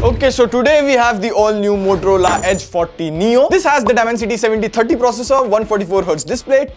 Okay, so today we have the all-new Motorola Edge 40 Neo. This has the Dimensity 7030 processor, 144Hz display.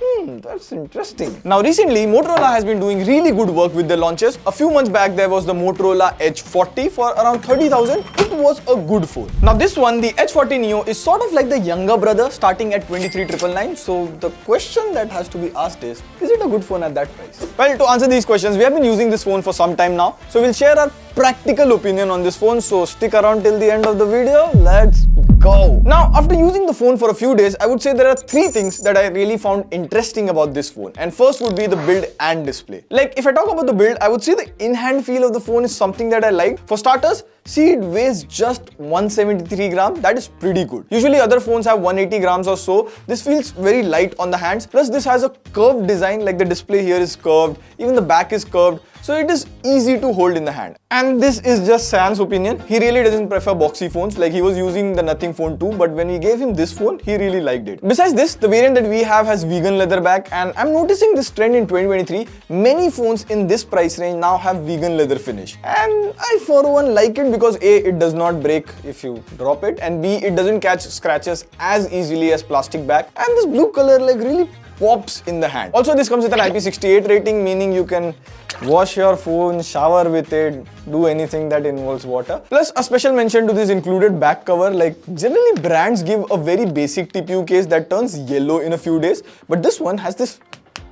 That's interesting. Now recently, Motorola has been doing really good work with their launches. A few months back, there was the Motorola Edge 40 for around 30,000. It was a good phone. Now this one, the Edge 40 Neo, is sort of like the younger brother, starting at 23,999. So the question that has to be asked is it a good phone at that price? Well, to answer these questions, we have been using this phone for some time now. So we'll share our practical opinion on this phone. So stick around till the end of the video. Let's go. Now, after using the phone for a few days, I would say there are three things that I really found interesting about this phone. And first would be the build and display. Like, if I talk about the build, I would say the in-hand feel of the phone is something that I like. For starters, see, it weighs just 173 grams. That is pretty good. Usually other phones have 180 grams or so. This feels very light on the hands. Plus this has a curved design, like the display here is curved. Even the back is curved. So it is easy to hold in the hand. And this is just Sam's opinion. He really doesn't prefer boxy phones. Like, he was using the Nothing phone too, but when we gave him this phone, he really liked it. Besides this, the variant that we have has vegan leather back, and I'm noticing this trend in 2023. Many phones in this price range now have vegan leather finish. And I for one like it because A, it does not break if you drop it, and B, it doesn't catch scratches as easily as plastic back. And this blue color like really pops in the hand. Also, this comes with an IP68 rating, meaning you can wash your phone, shower with it, do anything that involves water. Plus, a special mention to this included back cover. Like, generally brands give a very basic TPU case that turns yellow in a few days, but this one has this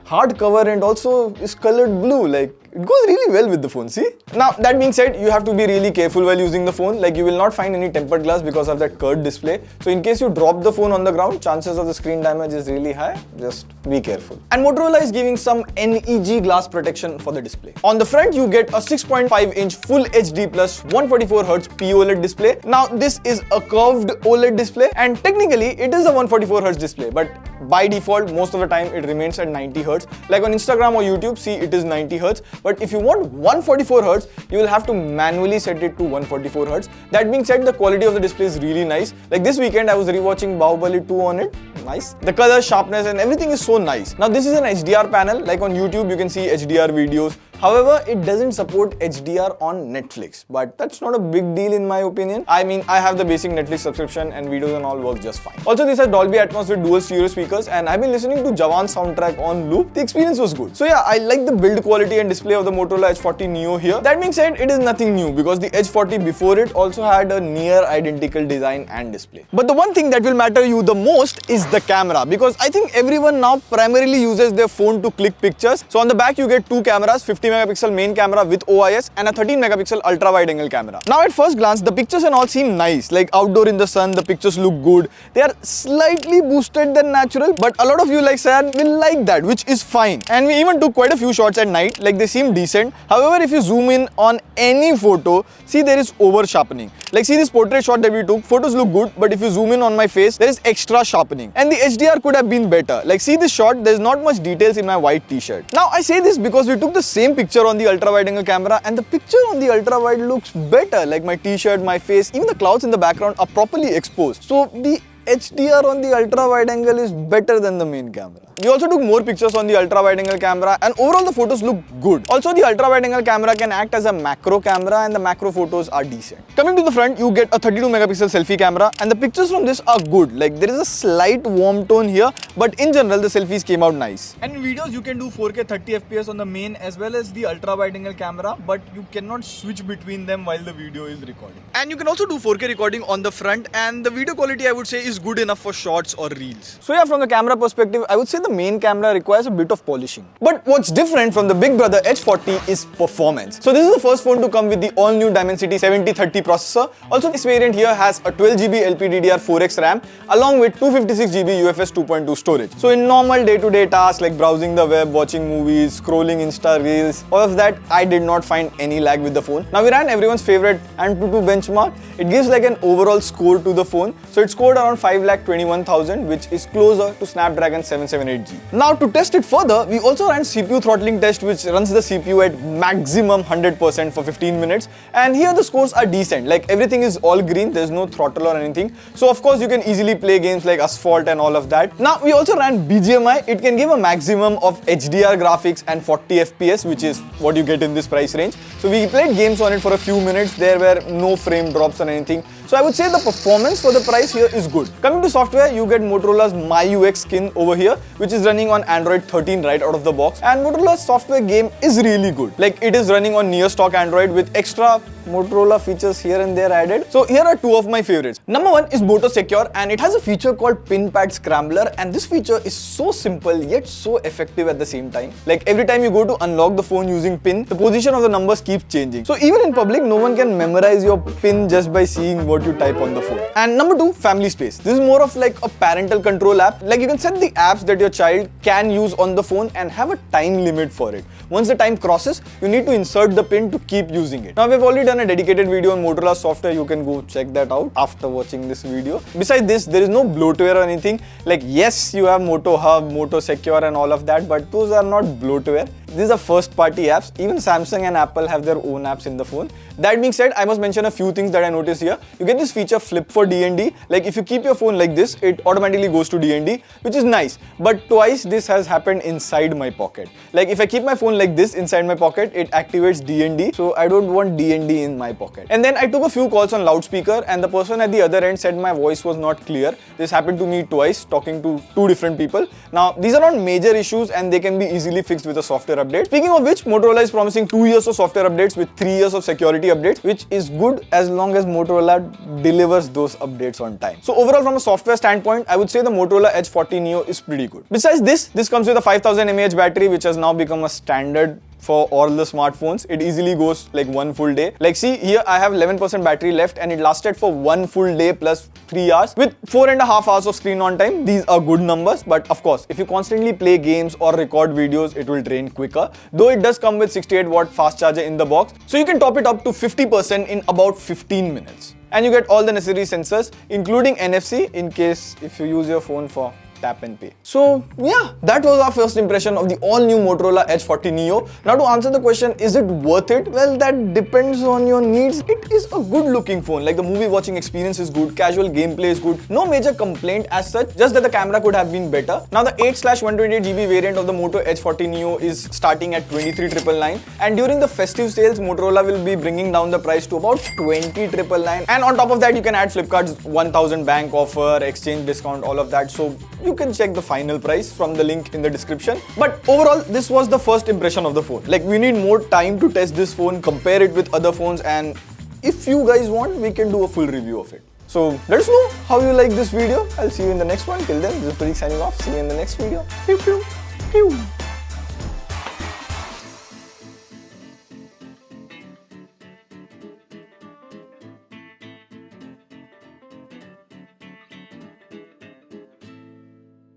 hard cover and also is colored blue. Like, it goes really well with the phone, see? Now, that being said, you have to be really careful while using the phone. Like, you will not find any tempered glass because of that curved display. So in case you drop the phone on the ground, chances of the screen damage is really high. Just be careful. And Motorola is giving some NEG glass protection for the display. On the front, you get a 6.5-inch Full HD plus 144Hz POLED display. Now, this is a curved OLED display, and technically, it is a 144Hz display, but by default, most of the time, it remains at 90 Hz. Like on Instagram or YouTube, see, it is 90 Hz. But if you want 144 Hz, you will have to manually set it to 144 Hz. That being said, the quality of the display is really nice. Like this weekend, I was rewatching Bahubali 2 on it. Nice. The color, sharpness, and everything is so nice. Now, this is an HDR panel. Like on YouTube, you can see HDR videos. However, it doesn't support HDR on Netflix, but that's not a big deal in my opinion. I mean, I have the basic Netflix subscription and videos and all work just fine. Also, this has Dolby Atmos with dual stereo speakers, and I've been listening to Jawan soundtrack on loop. The experience was good. So yeah, I like the build quality and display of the Motorola Edge 40 Neo here. That being said, it is nothing new because the Edge 40 before it also had a near identical design and display. But the one thing that will matter you the most is the camera, because I think everyone now primarily uses their phone to click pictures. So on the back, you get two cameras, 50 megapixel main camera with OIS and a 13 megapixel ultra wide angle camera. Now at first glance, the pictures and all seem nice. Like outdoor in the sun, the pictures look good. They are slightly boosted than natural, but a lot of you like Sayan will like that, which is fine. And we even took quite a few shots at night, like they seem decent. However, if you zoom in on any photo, see there is over sharpening. Like see this portrait shot that we took, photos look good, but if you zoom in on my face, there is extra sharpening. And the HDR could have been better. Like see this shot, there is not much details in my white t-shirt. Now I say this because we took the same picture on the ultra wide angle camera, and the picture on the ultra wide looks better. Like my t-shirt, my face, even the clouds in the background are properly exposed. So the HDR on the ultra wide angle is better than the main camera. We also took more pictures on the ultra wide angle camera, and overall the photos look good. Also, the ultra wide angle camera can act as a macro camera, and the macro photos are decent. Coming to the front, you get a 32 megapixel selfie camera, and the pictures from this are good. Like there is a slight warm tone here, but in general the selfies came out nice. And in videos you can do 4K 30 FPS on the main as well as the ultra wide angle camera, but you cannot switch between them while the video is recording. And you can also do 4K recording on the front, and the video quality I would say is good enough for shorts or reels. So yeah, from the camera perspective, I would say the main camera requires a bit of polishing. But what's different from the big brother Edge 40 is performance. So this is the first phone to come with the all-new Dimensity 7030 processor. Also, this variant here has a 12GB LPDDR4X RAM along with 256GB UFS 2.2 storage. So in normal day-to-day tasks like browsing the web, watching movies, scrolling Insta Reels, all of that, I did not find any lag with the phone. Now we ran everyone's favorite AnTuTu benchmark. It gives like an overall score to the phone. So it scored around 5,21,000, which is closer to Snapdragon 778G. Now to test it further, we also ran CPU throttling test, which runs the CPU at maximum 100% for 15 minutes. And here the scores are decent. Like everything is all green, there's no throttle or anything. So of course you can easily play games like Asphalt and all of that. Now we also ran BGMI. It can give a maximum of HDR graphics and 40 FPS, which is what you get in this price range. So we played games on it for a few minutes. There were no frame drops or or anything. So I would say the performance for the price here is good. Coming to software, you get Motorola's MyUX skin over here, which is running on Android 13 right out of the box. And Motorola's software game is really good. Like, it is running on near stock Android with extra Motorola features here and there added. So here are two of my favorites. Number one is Moto Secure, and it has a feature called Pin Pad Scrambler, and this feature is so simple yet so effective at the same time. Like, every time you go to unlock the phone using PIN, the position of the numbers keeps changing. So even in public, no one can memorize your PIN just by seeing what you type on the phone. And number two, Family Space. This is more of like a parental control app. Like, you can set the apps that your child can use on the phone and have a time limit for it. Once the time crosses, you need to insert the PIN to keep using it. Now, we've already done a dedicated video on Motorola software. You can go check that out after watching this video. Besides this, there is no bloatware or anything. Like, yes, you have Moto Hub, Moto Secure and all of that, but those are not bloatware. These are first-party apps. Even Samsung and Apple have their own apps in the phone. That being said, I must mention a few things that I noticed here. You get this feature Flip for DND. Like, if you keep your phone like this, it automatically goes to DND, which is nice. But twice this has happened inside my pocket. Like, if I keep my phone like this inside my pocket, it activates DND. So I don't want DND in my pocket. And then I took a few calls on loudspeaker, and the person at the other end said my voice was not clear. This happened to me twice, talking to two different people. Now, these are not major issues and they can be easily fixed with a software update. Speaking of which, Motorola is promising 2 years of software updates with 3 years of security updates, which is good as long as Motorola delivers those updates on time. So overall, from a software standpoint, I would say the Motorola Edge 40 Neo is pretty good. Besides this comes with a 5000 mAh battery, which has now become a standard for all the smartphones. It easily goes like 1 full day. Like, see here, I have 11% battery left and it lasted for 1 full day plus 3 hours with 4.5 hours of screen on time. These are good numbers, but of course, if you constantly play games or record videos, it will drain quicker. Though it does come with 68-watt fast charger in the box, so you can top it up to 50% in about 15 minutes. And you get all the necessary sensors, including NFC in case if you use your phone for tap and pay. So yeah, that was our first impression of the all-new Motorola Edge 40 Neo. Now, to answer the question, is it worth it? Well, that depends on your needs. It is a good looking phone. Like, the movie watching experience is good, casual gameplay is good, no major complaint as such, just that the camera could have been better. Now, the 8/128GB variant of the Moto Edge 40 Neo is starting at 23,999, and during the festive sales, Motorola will be bringing down the price to about 20,999, and on top of that, you can add Flipkart's 1000 bank offer, exchange discount, all of that. So you can check the final price from the link in the description. But overall, this was the first impression of the phone. Like, we need more time to test this phone, compare it with other phones, and if you guys want, we can do a full review of it. So let us know how you like this video. I'll see you in the next one. Till then, this is Pratik signing off. See you in the next video. Pew, pew, pew.